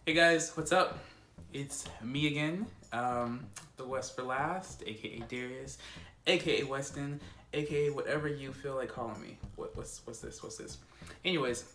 Hey guys, what's up? It's me again, the West for Last, aka Darius, aka Weston, aka whatever you feel like calling me. What's this? What's this? Anyways,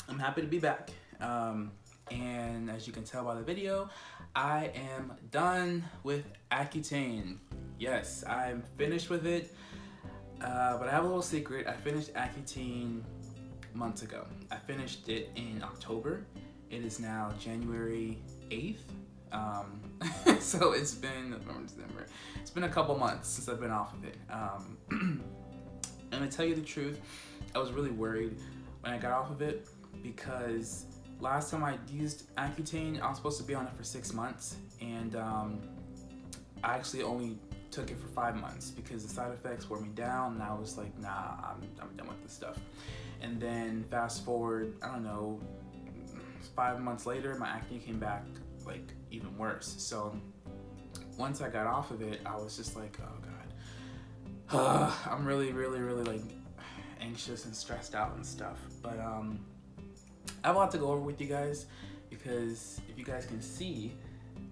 I'm happy to be back. And as you can tell by the video, I am done with Accutane. Yes, I'm finished with it. But I have a little secret. I finished Accutane months ago. I finished it in October. It is now January 8th. So it's been December. It's been a couple months since I've been off of it. And to tell you the truth, I was really worried when I got off of it because last time I used Accutane, I was supposed to be on it for 6 months, and I actually only took it for 5 months because the side effects wore me down, and I was like, nah, I'm done with this stuff. And then fast forward, I don't know, 5 months later, my acne came back like even worse. So once I got off of it, I was just like, oh god, I'm really like anxious and stressed out and stuff. But I have a lot to go over with you guys because if you guys can see,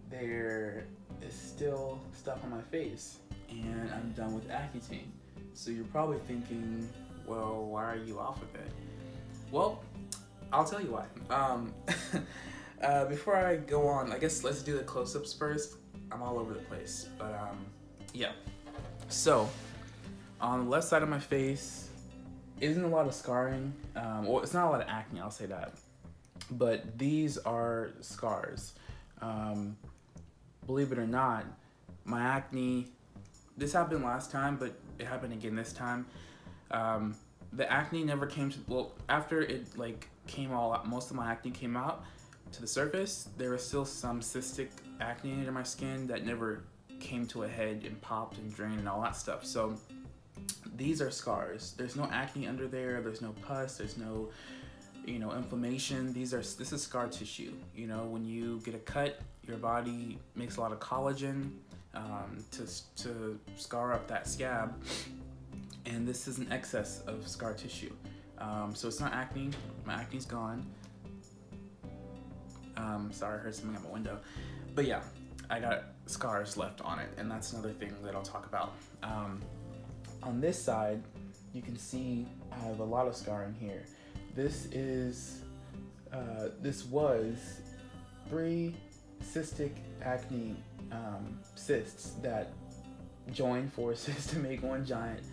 there is still stuff on my face, and I'm done with Accutane. So you're probably thinking, well, why are you off of it? Well, I'll tell you why. Before I go on, I guess let's do the close-ups first. I'm all over the place, but yeah. So, on the left side of my face isn't a lot of scarring. Well, it's not a lot of acne, I'll say that. But these are scars. Believe it or not, my acne, this happened last time, but it happened again this time. The acne never came to, well, after it like came all out, most of my acne came out to the surface, there was still some cystic acne under my skin that never came to a head and popped and drained and all that stuff. So these are scars. There's no acne under there, there's no pus, there's no, inflammation. This is scar tissue. When you get a cut, your body makes a lot of collagen to scar up that scab. And this is an excess of scar tissue. So it's not acne. My acne's gone. Sorry, I heard something out my window. But yeah, I got scars left on it, and that's another thing that I'll talk about. On this side, you can see I have a lot of scarring here. This was 3 cystic acne cysts that joined forces to make one giant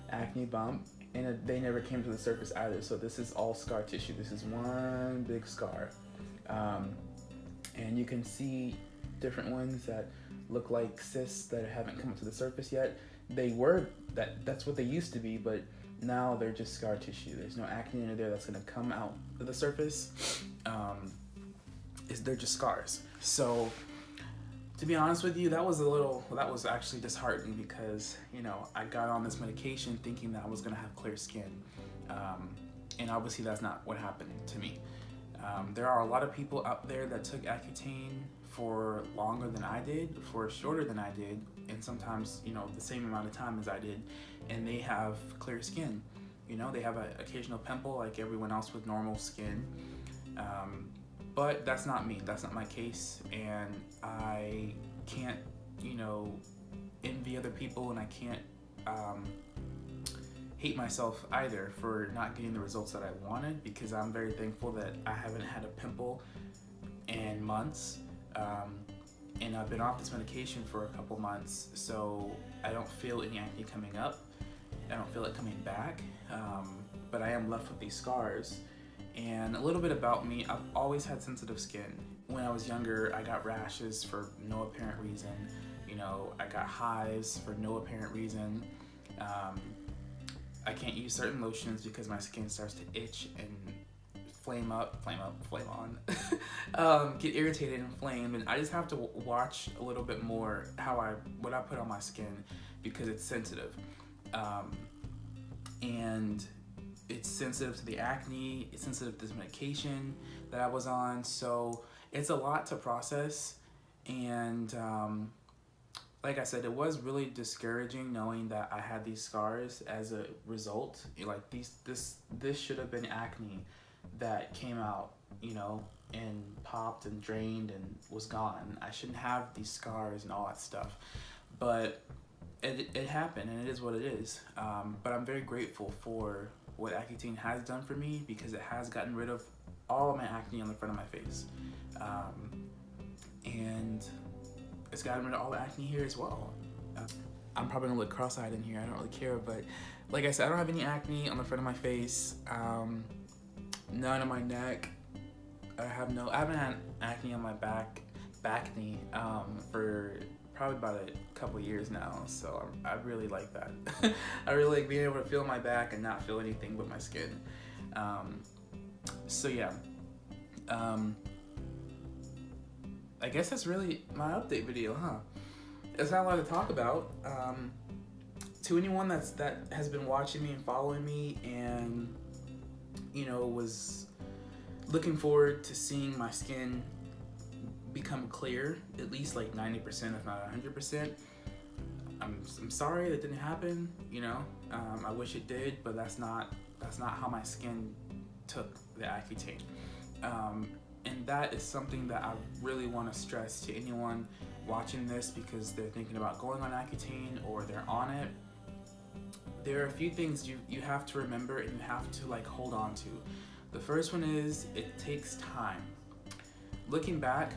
acne bump, and they never came to the surface either. So this is all scar tissue. This is one big scar, and you can see different ones that look like cysts that haven't come up to the surface yet. That's what they used to be, but now they're just scar tissue. There's no acne under there that's going to come out to the surface. They're just scars. So to be honest with you, that was actually disheartening because, I got on this medication thinking that I was gonna have clear skin. And obviously that's not what happened to me. There are a lot of people out there that took Accutane for longer than I did, for shorter than I did, and sometimes, the same amount of time as I did, and they have clear skin. They have an occasional pimple like everyone else with normal skin. But that's not me, that's not my case, and I can't, envy other people, and I can't hate myself either for not getting the results that I wanted, because I'm very thankful that I haven't had a pimple in months, and I've been off this medication for a couple months, so I don't feel any acne coming up, I don't feel it coming back, but I am left with these scars. And a little bit about me, I've always had sensitive skin. When I was younger, I got rashes for no apparent reason. I got hives for no apparent reason. I can't use certain lotions because my skin starts to itch and flame on, get irritated and inflamed. And I just have to watch a little bit more what I put on my skin because it's sensitive. And it's sensitive to the acne, it's sensitive to this medication that I was on, so it's a lot to process. And like I said, it was really discouraging knowing that I had these scars as a result. Like this should have been acne that came out, you know, and popped and drained and was gone. I shouldn't have these scars and all that stuff. But it happened, and it is what it is. But I'm very grateful for what Accutane has done for me, because it has gotten rid of all of my acne on the front of my face. And it's gotten rid of all the acne here as well. I'm probably gonna look cross-eyed in here, I don't really care, but like I said, I don't have any acne on the front of my face, none on my neck. I haven't had acne on my back knee for probably about a couple years now, so I really like that. I really like being able to feel my back and not feel anything but my skin. So yeah, I guess that's really my update video, huh? There's not a lot to talk about. To anyone that has been watching me and following me, and you know, was looking forward to seeing my skin become clear, at least like 90%, if not 100%. I'm sorry that didn't happen. You know, I wish it did, but that's not how my skin took the Accutane. And that is something that I really want to stress to anyone watching this, because they're thinking about going on Accutane or they're on it. There are a few things you have to remember and you have to like hold on to. The first one is it takes time. Looking back,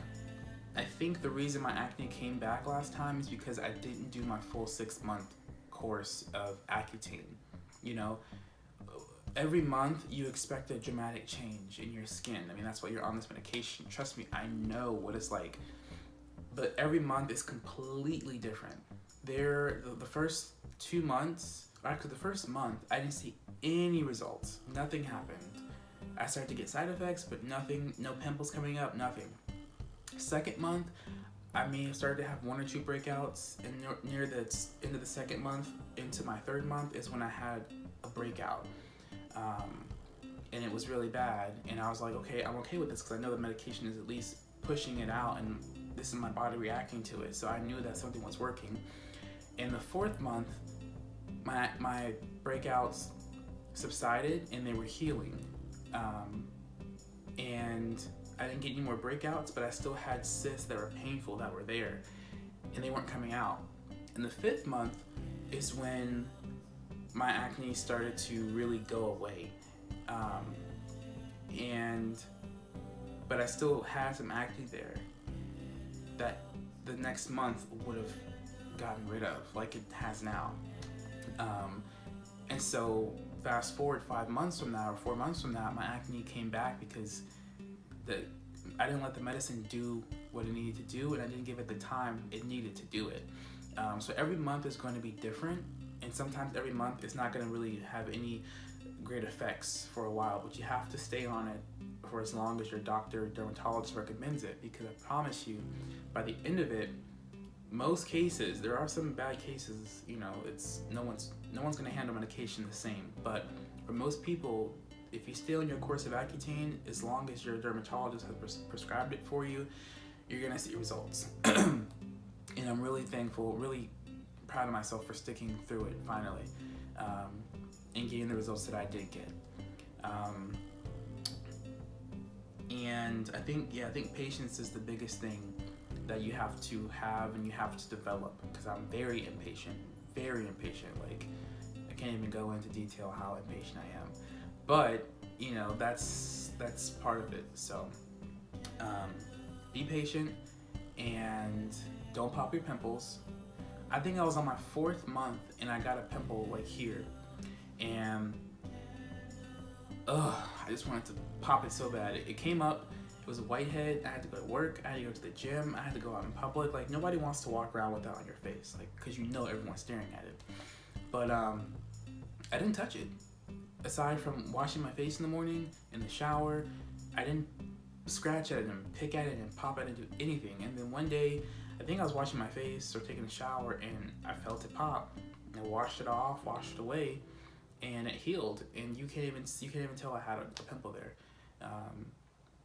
I think the reason my acne came back last time is because I didn't do my full 6-month course of Accutane. You know, every month you expect a dramatic change in your skin. I mean, that's why you're on this medication. Trust me, I know what it's like. But every month is completely different. The first 2 months, actually the first month, I didn't see any results. Nothing happened. I started to get side effects, but nothing, no pimples coming up, nothing. Second month, I may have started to have 1 or 2 breakouts, and near the end of the second month, into my third month, is when I had a breakout. And it was really bad, and I was like, okay, I'm okay with this, because I know the medication is at least pushing it out, and this is my body reacting to it, so I knew that something was working. In the 4th month, my breakouts subsided, and they were healing. And I didn't get any more breakouts, but I still had cysts that were painful that were there, and they weren't coming out. In the 5th month is when my acne started to really go away. But I still had some acne there that the next month would have gotten rid of, like it has now. And so fast forward 5 months from now or 4 months from now, my acne came back because I didn't let the medicine do what it needed to do, and I didn't give it the time it needed to do it. So every month is going to be different, and sometimes every month is not going to really have any great effects for a while, but you have to stay on it for as long as your doctor or dermatologist recommends it, because I promise you, by the end of it, most cases, there are some bad cases, you know, it's no one's going to handle medication the same, but for most people, if you stay on your course of Accutane, as long as your dermatologist has prescribed it for you, you're going to see results. And I'm really thankful, really proud of myself for sticking through it finally, and getting the results that I did get. And I think patience is the biggest thing that you have to have and you have to develop, because I'm very impatient. Like, I can't even go into detail how impatient I am, but you know, that's part of it. So be patient and don't pop your pimples. I think I was on my 4th month and I got a pimple like here, and I just wanted to pop it so bad. It came up, it was a whitehead. I had to go to work, I had to go to the gym, I had to go out in public. Like, nobody wants to walk around with that on your face, like, because you know everyone's staring at it. But I didn't touch it. Aside from washing my face in the morning, in the shower, I didn't scratch at it and pick at it and pop at it and do anything. And then one day, I think I was washing my face or taking a shower, and I felt it pop. And I washed it off, washed it away, and it healed. And you can't even tell I had a pimple there.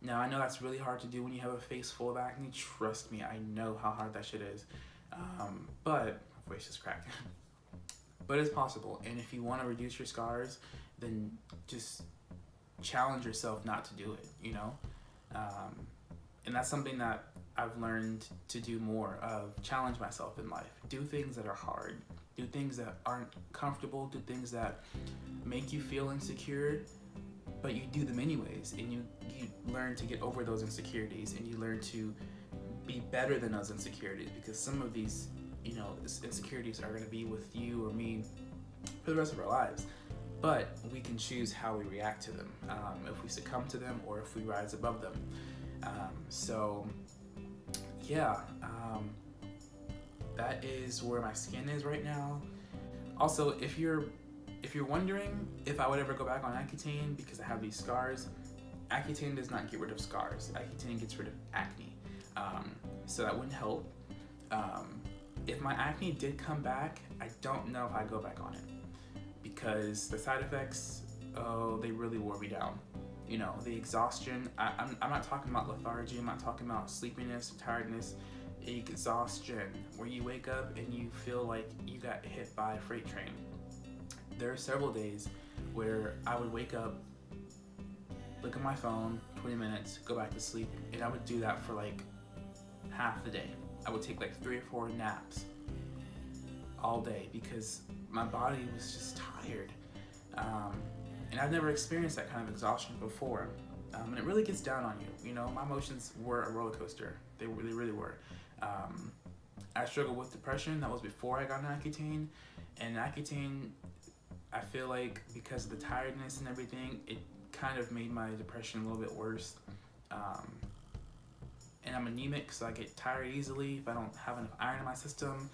Now, I know that's really hard to do when you have a face full of acne. Trust me, I know how hard that shit is. But my voice is cracking. But it's possible. And if you want to reduce your scars, then just challenge yourself not to do it, you know? And that's something that I've learned to do more of, challenge myself in life. Do things that are hard. Do things that aren't comfortable. Do things that make you feel insecure, but you do them anyways. And you learn to get over those insecurities, and you learn to be better than those insecurities, because some of these, you know, insecurities are going to be with you or me for the rest of our lives. But we can choose how we react to them, if we succumb to them or if we rise above them. So yeah, that is where my skin is right now. Also, if you're wondering if I would ever go back on Accutane because I have these scars, Accutane does not get rid of scars. Accutane gets rid of acne. So that wouldn't help. If my acne did come back, I don't know if I'd go back on it, because the side effects, oh, they really wore me down. You know, the exhaustion, I'm not talking about lethargy, I'm not talking about sleepiness, tiredness, exhaustion, where you wake up and you feel like you got hit by a freight train. There are several days where I would wake up, look at my phone, 20 minutes, go back to sleep, and I would do that for like half the day. I would take like 3 or 4 naps all day because my body was just tired. And I've never experienced that kind of exhaustion before. And it really gets down on you. You know, my emotions were a roller coaster. They really were. I struggled with depression. That was before I got on Accutane. And Accutane, I feel like because of the tiredness and everything, it kind of made my depression a little bit worse. And I'm anemic, so I get tired easily if I don't have enough iron in my system.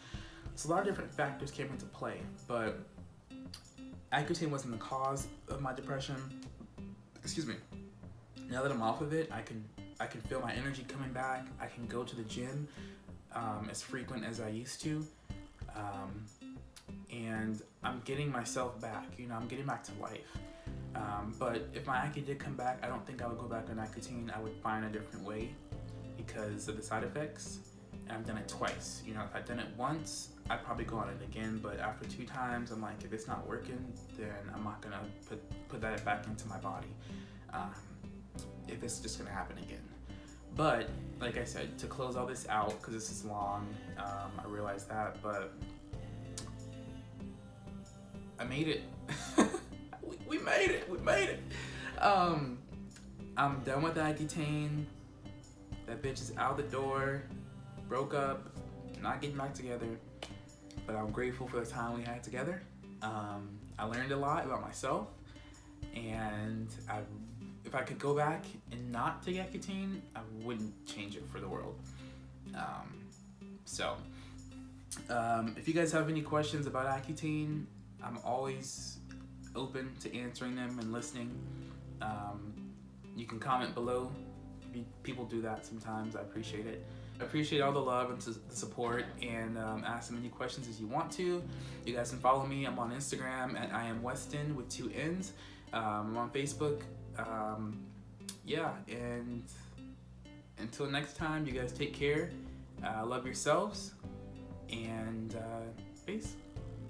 So a lot of different factors came into play, but Accutane wasn't the cause of my depression. Excuse me. Now that I'm off of it, I can feel my energy coming back. I can go to the gym as frequent as I used to, and I'm getting myself back. You know, I'm getting back to life. But if my acne did come back, I don't think I would go back on Accutane. I would find a different way because of the side effects. And I've done it twice. You know, if I'd done it once, I'd probably go on it again. But after 2 times, I'm like, if it's not working, then I'm not gonna put that back into my body. If it's just gonna happen again. But like I said, to close all this out, because this is long, I realize that, but I made it. we made it. I'm done with Accutane. That bitch is out the door. Broke up, not getting back together, but I'm grateful for the time we had together. I learned a lot about myself, and if I could go back and not take Accutane, I wouldn't change it for the world. If you guys have any questions about Accutane, I'm always open to answering them and listening. You can comment below. People do that sometimes. I appreciate it. I appreciate all the love and the support, and ask as many questions as you want to. You guys can follow me. I'm on Instagram at I am Weston with 2 N's. I'm on Facebook. Yeah, and until next time, you guys take care. Love yourselves, and peace.